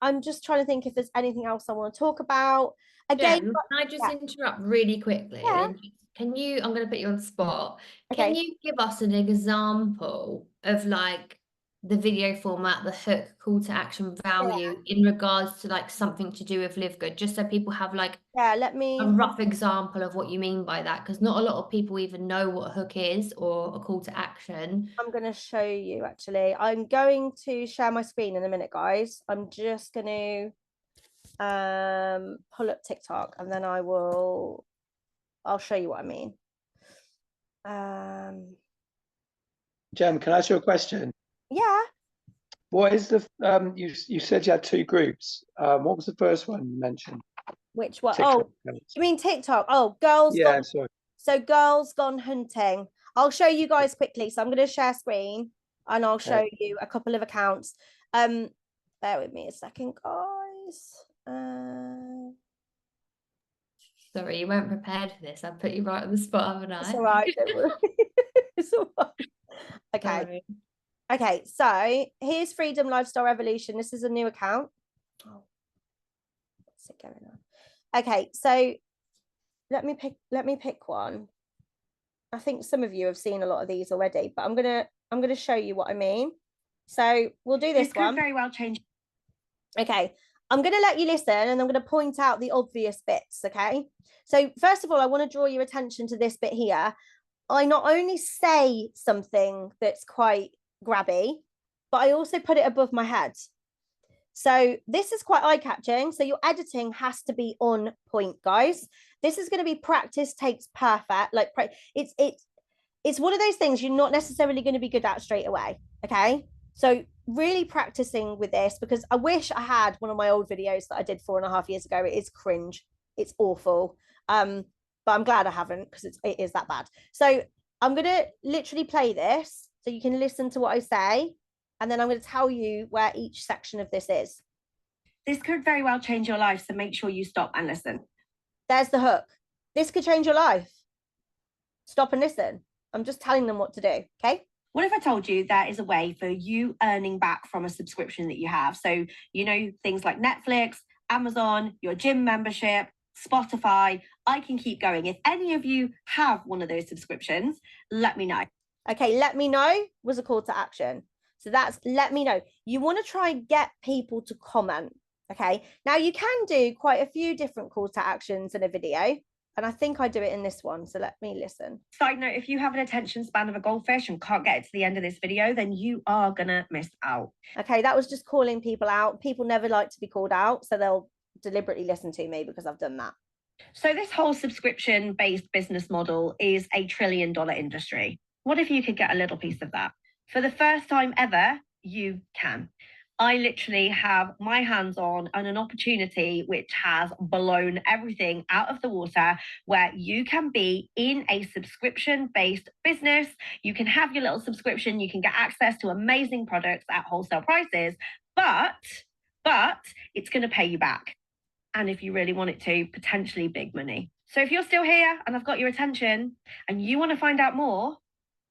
I'm just trying to think if there's anything else I want to talk about. Again, Jem, can I just interrupt really quickly? Yeah. And can you, I'm going to put you on the spot. Okay. Can you give us an example of like the video format, the hook, call to action, value in regards to like something to do with Live Good, just so people have like let me a rough example of what you mean by that, because not a lot of people even know what a hook is or a call to action. I'm going to show you, actually. I'm going to share my screen in a minute, guys. I'm just going to pull up TikTok, and then I'll show you what I mean. Jem, can I ask you a question? Yeah. What is the you said you had 2 groups. What was the first one you mentioned? Which one? TikTok. Oh, you mean TikTok? Oh, girls. Yeah, sorry. So Girls Gone Hunting. I'll show you guys quickly. So I'm going to share screen, and I'll show you a couple of accounts. Bear with me a second, guys. Sorry, you weren't prepared for this. I put you right on the spot, haven't I? It's all right. Don't worry. It's all right. Okay. Sorry. Okay. So here's Freedom Lifestyle Revolution. This is a new account. Oh, what's it going on? Okay. So let me pick one. I think some of you have seen a lot of these already, but I'm gonna show you what I mean. So we'll do this one. Could very well change. Okay, I'm gonna let you listen, and I'm gonna point out the obvious bits. Okay, so first of all, I want to draw your attention to this bit here. I not only say something that's quite grabby, but I also put it above my head. So this is quite eye-catching. So your editing has to be on point, guys. This is going to be practice takes perfect. Like it's one of those things you're not necessarily going to be good at straight away. Okay. So really practicing with this, because I wish I had one of my old videos that I did 4.5 years ago. It is cringe. It's awful. But I'm glad I haven't, because it is that bad. So I'm going to literally play this so you can listen to what I say. And then I'm going to tell you where each section of this is. This could very well change your life, so make sure you stop and listen. There's the hook. This could change your life. Stop and listen. I'm just telling them what to do. Okay. What if I told you there is a way for you earning back from a subscription that you have? So, you know, things like Netflix, Amazon, your gym membership, Spotify. I can keep going. If any of you have one of those subscriptions, let me know. Okay, let me know was a call to action. So that's let me know. You want to try and get people to comment. Okay, now you can do quite a few different calls to actions in a video. And I think I do it in this one. So let me listen. Side note, if you have an attention span of a goldfish and can't get it to the end of this video, then you are going to miss out. Okay, that was just calling people out. People never like to be called out. So they'll deliberately listen to me because I've done that. So this whole subscription-based business model is a $1 trillion industry. What if you could get a little piece of that? For the first time ever, you can. I literally have my hands on an opportunity which has blown everything out of the water, where you can be in a subscription-based business. You can have your little subscription. You can get access to amazing products at wholesale prices, but it's going to pay you back. And if you really want it to, potentially big money. So if you're still here and I've got your attention and you want to find out more,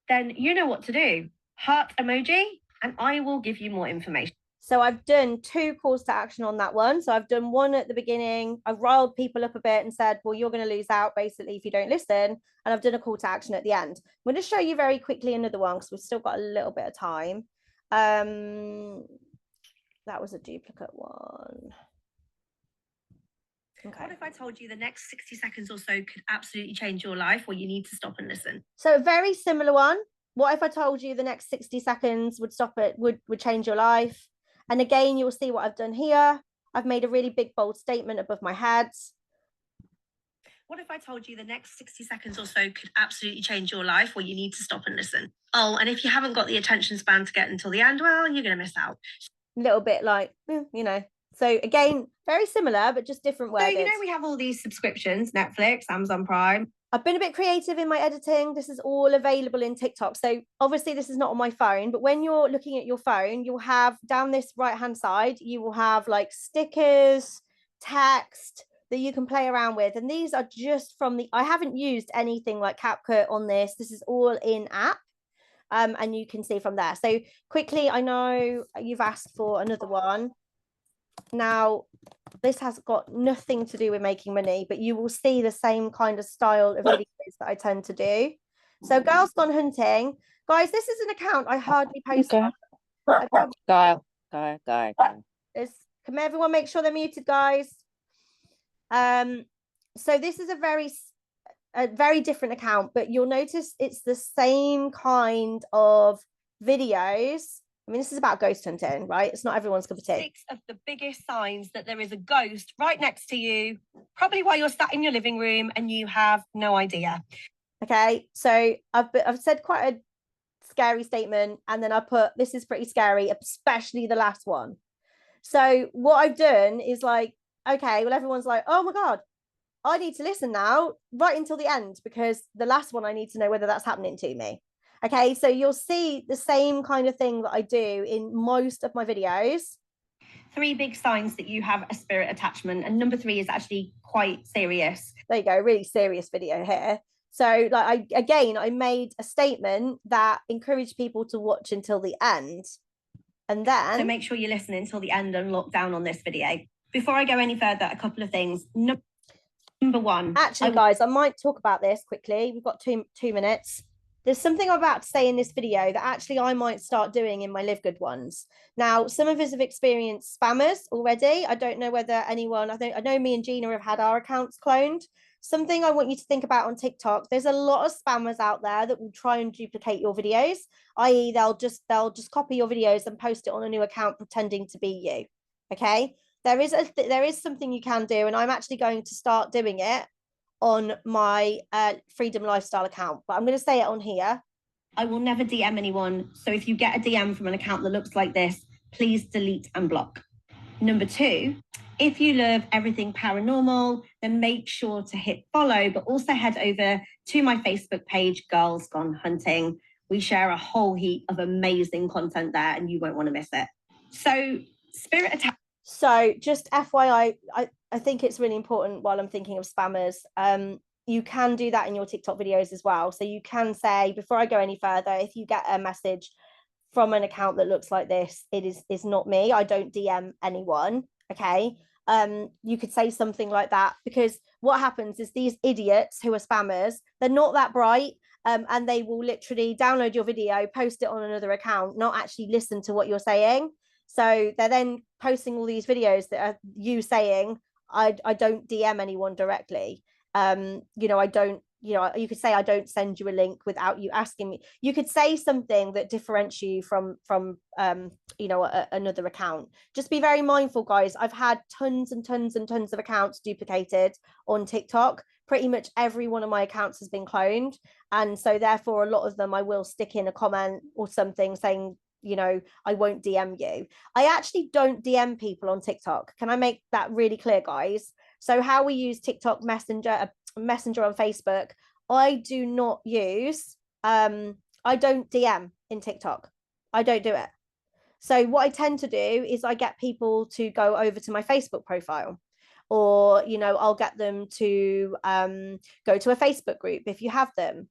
then you know what to do. Heart emoji, and I will give you more information. So I've done 2 calls to action on that one. So I've done one at the beginning. I've riled people up a bit and said, well, you're going to lose out basically if you don't listen. And I've done a call to action at the end. I'm going to show you very quickly another one because we've still got a little bit of time. That was a duplicate one. Okay. What if I told you the next 60 seconds or so could absolutely change your life, or you need to stop and listen? So a very similar one. What if I told you the next 60 seconds would stop it, would change your life? And again, you'll see what I've done here. I've made a really big, bold statement above my head. What if I told you the next 60 seconds or so could absolutely change your life, or you need to stop and listen? Oh, and if you haven't got the attention span to get until the end, well, you're going to miss out. A little bit like, you know. So again, very similar, but just different words. So, you know, we have all these subscriptions, Netflix, Amazon Prime. I've been a bit creative in my editing. This is all available in TikTok. So obviously this is not on my phone, but when you're looking at your phone, you'll have down this right-hand side, you will have like stickers, text that you can play around with. And these are just from I haven't used anything like CapCut on this. This is all in app. And you can see from there. So quickly, I know you've asked for another one. Now, this has got nothing to do with making money, but you will see the same kind of style of videos that I tend to do. So Girls Gone Hunting. Guys, this is an account I hardly post on. Guile. Can everyone make sure they're muted, guys? So this is a very different account, but you'll notice it's the same kind of videos. I mean, this is about ghost hunting, right? It's not everyone's cup of tea. 6 of the biggest signs that there is a ghost right next to you, probably while you're sat in your living room and you have no idea. Okay, so I've said quite a scary statement, and then I put, this is pretty scary, especially the last one. So what I've done is like, okay, well, everyone's like, oh my God, I need to listen now right until the end, because the last one, I need to know whether that's happening to me. Okay, so you'll see the same kind of thing that I do in most of my videos. 3 big signs that you have a spirit attachment, and number 3 is actually quite serious. There you go, really serious video here. So like I made a statement that encouraged people to watch until the end. And then so make sure you listen until the end and look down on this video. Before I go any further, a couple of things. Number 1. Actually, guys, I might talk about this quickly. We've got two minutes. There's something I'm about to say in this video that actually I might start doing in my Live Good ones. Now, some of us have experienced spammers already. I don't know whether anyone, I know me and Gina have had our accounts cloned. Something I want you to think about on TikTok, there's a lot of spammers out there that will try and duplicate your videos, i.e. they'll just copy your videos and post it on a new account pretending to be you. Okay? There is something you can do, and I'm actually going to start doing it on my Freedom Lifestyle account, but I'm going to say it on here. I will never DM anyone. So if you get a DM from an account that looks like this, please delete and block. Number 2, if you love everything paranormal, then make sure to hit follow, but also head over to my Facebook page, Girls Gone Hunting. We share a whole heap of amazing content there, and you won't want to miss it. So spirit attack. So just FYI, I think it's really important while I'm thinking of spammers. you can do that in your TikTok videos as well. So you can say, before I go any further, if you get a message from an account that looks like this, it's not me. I don't DM anyone. Okay. You could say something like that, because what happens is these idiots who are spammers, they're not that bright. And they will literally download your video, post it on another account, not actually listen to what you're saying. So they're then posting all these videos that are you saying, I don't DM anyone directly. You know, I don't, you know, you could say, I don't send you a link without you asking me. You could say something that differentiates you from you know, another account. Just be very mindful, guys. I've had tons and tons and tons of accounts duplicated on TikTok. Pretty much every one of my accounts has been cloned, and so therefore a lot of them I will stick in a comment or something saying, you know, I won't DM you. I actually don't DM people on TikTok. Can I make that really clear, guys? So how we use TikTok Messenger on Facebook, I do not use, I don't DM in TikTok. I don't do it. So what I tend to do is I get people to go over to my Facebook profile, or, you know, I'll get them to go to a Facebook group if you have them,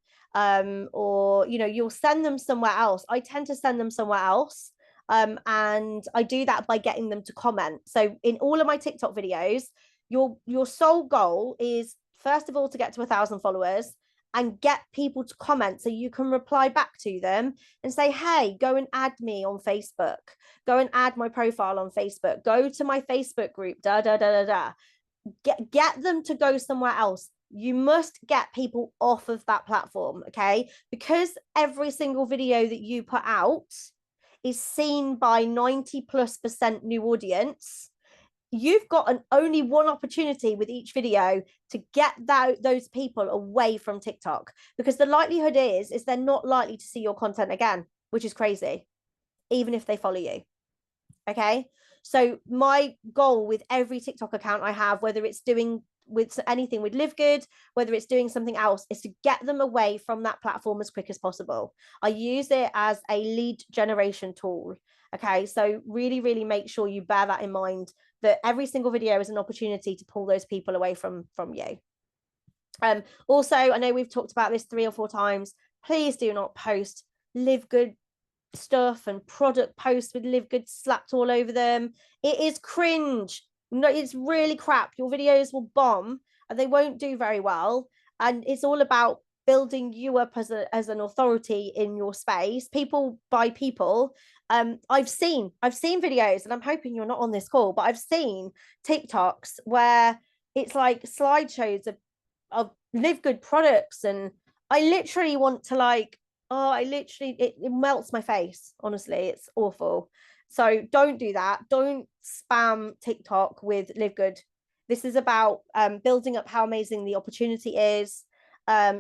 or, you know, you'll send them somewhere else. I tend to send them somewhere else. And I do that by getting them to comment. So in all of my TikTok videos, your sole goal is, first of all, to get to 1,000 followers and get people to comment so you can reply back to them and say, hey, go and add me on Facebook, go and add my profile on Facebook, go to my Facebook group, get them to go somewhere else. You must get people off of that platform, okay? Because every single video that you put out is seen by 90+% new audience. You've got only one opportunity with each video to get those people away from TikTok, because the likelihood is they're not likely to see your content again, which is crazy, even if they follow you. Okay. So my goal with every TikTok account I have, whether it's doing with anything with Live Good, whether it's doing something else, is to get them away from that platform as quick as possible. I use it as a lead generation tool. Okay. So really, really make sure you bear that in mind, that every single video is an opportunity to pull those people away from you. Also, I know we've talked about this 3 or 4 times. Please do not post Live Good stuff and product posts with Live Good slapped all over them. It is cringe. No, it's really crap. Your videos will bomb and they won't do very well. And it's all about building you up as an authority in your space. People by people. I've seen videos, and I'm hoping you're not on this call, but I've seen TikToks where it's like slideshows of Live Good products, and I literally want to it melts my face. Honestly, it's awful. So don't do that. Don't spam TikTok with Live Good. This is about building up how amazing the opportunity is,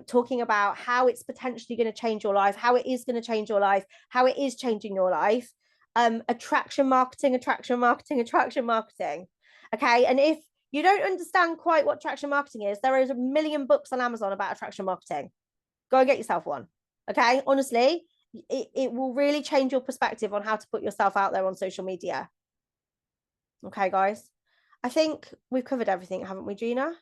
talking about how it's potentially going to change your life, how it is going to change your life, how it is changing your life. Attraction marketing. Okay. And if you don't understand quite what attraction marketing is, there is a million books on Amazon about attraction marketing. Go and get yourself one. Okay. Honestly, it will really change your perspective on how to put yourself out there on social media. Okay, guys. I think we've covered everything, haven't we, Gina?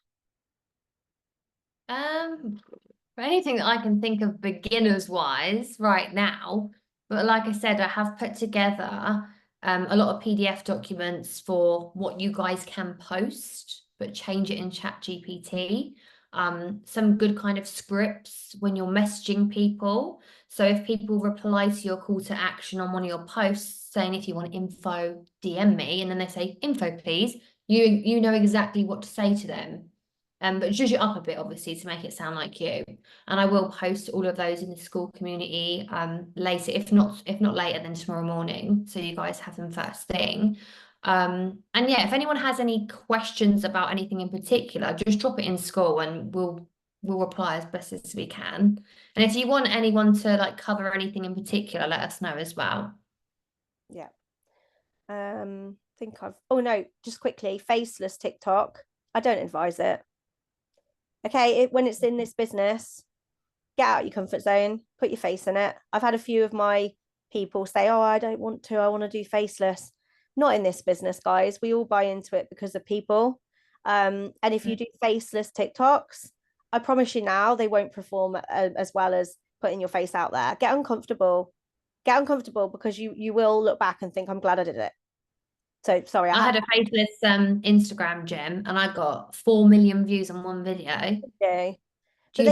For anything that I can think of beginners wise right now, but like I said, I have put together a lot of PDF documents for what you guys can post, but change it in ChatGPT. Some good kind of scripts when you're messaging people. So if people reply to your call to action on one of your posts saying, if you want info, DM me, and then they say info, please, you know exactly what to say to them. But zhuzh it up a bit, obviously, to make it sound like you. And I will post all of those in the school community later, if not later, then tomorrow morning, so you guys have them first thing. And yeah, if anyone has any questions about anything in particular, just drop it in school and we'll reply as best as we can. And if you want anyone to like cover anything in particular, let us know as well. Yeah. Oh no, just quickly, faceless TikTok. I don't advise it. Okay, when it's in this business, get out your comfort zone, put your face in it. I've had a few of my people say, oh, I don't want to, I want to do faceless. Not in this business, guys. We all buy into it because of people. And if you do faceless TikToks, I promise you now, they won't perform as well as putting your face out there. Get uncomfortable because you will look back and think, I'm glad I did it. So sorry, I had a faceless Instagram gem, and I got 4 million views on one video. Yeah. Do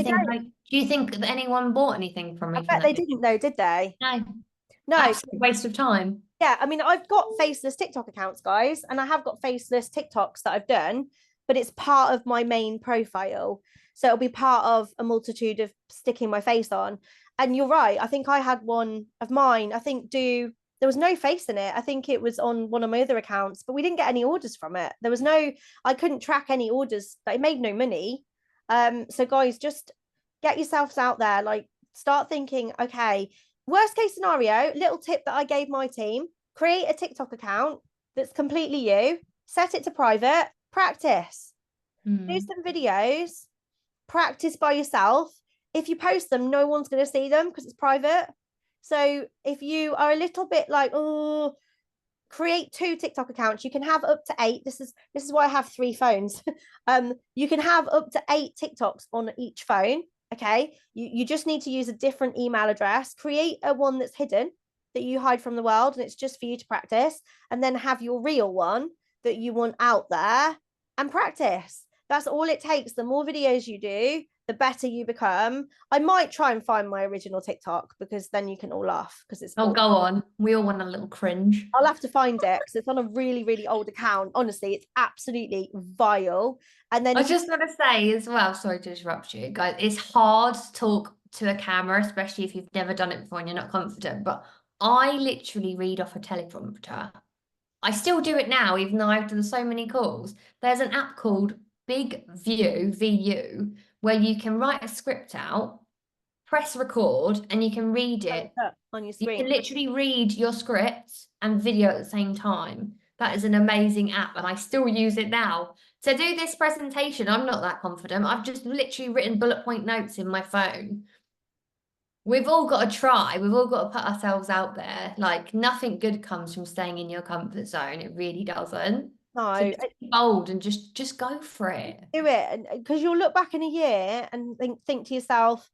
you think that anyone bought anything from me? I bet they didn't though, did they? No. Absolute waste of time. Yeah, I mean, I've got faceless TikTok accounts, guys, and I have got faceless TikToks that I've done, but it's part of my main profile. So it'll be part of a multitude of sticking my face on. And you're right. I think I had one of mine. There was no face in it. I think it was on one of my other accounts, but we didn't get any orders from it. I couldn't track any orders. It made no money. So guys, just get yourselves out there. Like, start thinking, okay, worst case scenario, little tip that I gave my team, create a TikTok account that's completely you, set it to private, practice, do some videos, practice by yourself. If you post them, no one's going to see them because it's private. So if you are a little bit like, oh, create 2 TikTok accounts. You can have up to 8. This is why I have 3 phones. You can have up to 8 TikToks on each phone. Okay, you just need to use a different email address, create a one that's hidden that you hide from the world, and it's just for you to practice, and then have your real one that you want out there and practice. That's all it takes. The more videos you do, the better you become. I might try and find my original TikTok because then you can all laugh because it's go on. We all want a little cringe. I'll have to find it because it's on a really, really old account. Honestly, it's absolutely vile. And then I just want to say as well, sorry to interrupt you, guys, it's hard to talk to a camera, especially if you've never done it before and you're not confident. But I literally read off a teleprompter. I still do it now, even though I've done so many calls. There's an app called Big View, VU, where you can write a script out, press record, and you can read it on your screen. You can literally read your script and video at the same time. That is an amazing app, and I still use it now. To do this presentation, I'm not that confident. I've just literally written bullet point notes in my phone. We've all got to try. We've all got to put ourselves out there. Like, nothing good comes from staying in your comfort zone. It really doesn't. No, So just be bold and just go for it. do it, because you'll look back in a year and think to yourself,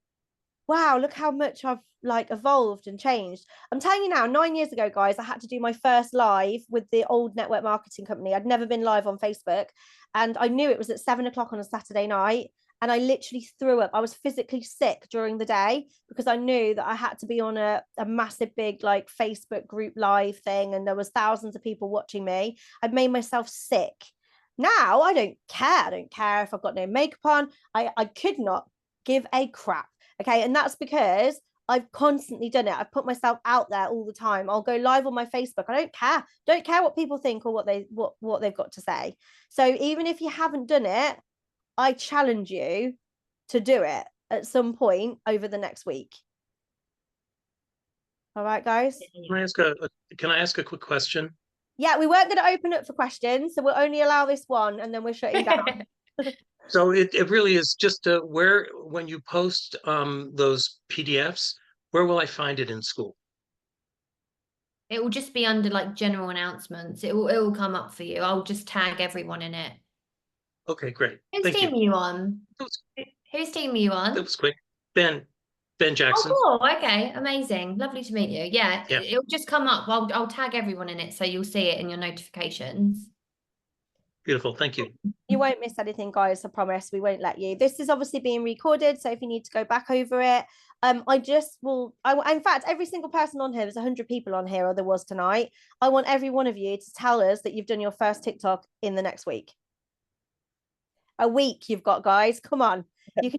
wow, look how much I've like evolved and changed. I'm telling you now, 9 years ago, guys, I had to do my first live with the old network marketing company. I'd never been live on Facebook, and I knew it was at 7 o'clock on a Saturday night, and I literally threw up. I was physically sick during the day because I knew that I had to be on a massive big like Facebook group live thing, and there was thousands of people watching me. I'd made myself sick. Now I don't care. I don't care if I've got no makeup on. I could not give a crap. Okay, and that's because I've constantly done it. I've put myself out there all the time. I'll go live on my Facebook. I don't care what people think or what they've got to say. So even if you haven't done it, I challenge you to do it at some point over the next week. All right, guys. Can I ask a quick question? Yeah, we weren't going to open up for questions, so we'll only allow this one, and then we're shutting down. So it really is just when you post those PDFs, where will I find it in school? It will just be under like general announcements. It will come up for you. I'll just tag everyone in it. Okay, great. Whose team are you on? Whose team are you on? That was quick. Ben Jackson. Oh, cool. Okay, amazing. Lovely to meet you. Yeah, it'll just come up. I'll tag everyone in it so you'll see it in your notifications. Beautiful. Thank you. You won't miss anything, guys. I promise. We won't let you. This is obviously being recorded, so if you need to go back over it, in fact, every single person on here, there's 100 people on here, or there was tonight. I want every one of you to tell us that you've done your first TikTok in the next week. A week you've got, guys. Come on.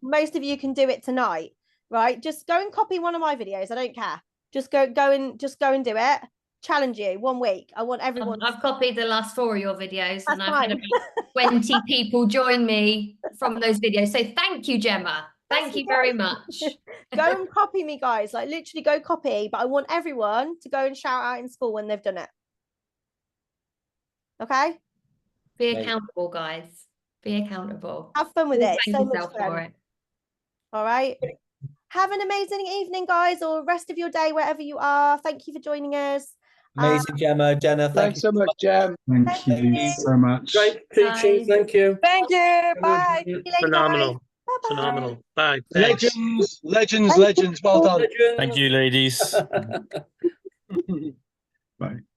Most of you can do it tonight, right? Just go and copy one of my videos. I don't care. Just go and do it. Challenge you 1 week. I want everyone. I've copied the last 4 of your videos, That's and I've had about 20 people join me from those videos. So thank you, Gemma. Thank you very much. Go and copy me, guys. Like, literally go copy, but I want everyone to go and shout out in school when they've done it. Okay? Be accountable, guys. Be accountable. Have fun with it. Thank So much yourself fun. for it. All right. Have an amazing evening, guys, or rest of your day wherever you are. Thank you for joining us. Amazing, Gemma. Jenna, thank Thanks you so much, Jem. Thank you so much. Great teaching. Bye. Thank you. Thank you. Bye. See you later, guys. Phenomenal. Bye-bye. Phenomenal. Bye. Thanks. Legends, legends, Thank you. legends. Well done. Legends. Thank you, ladies. Bye.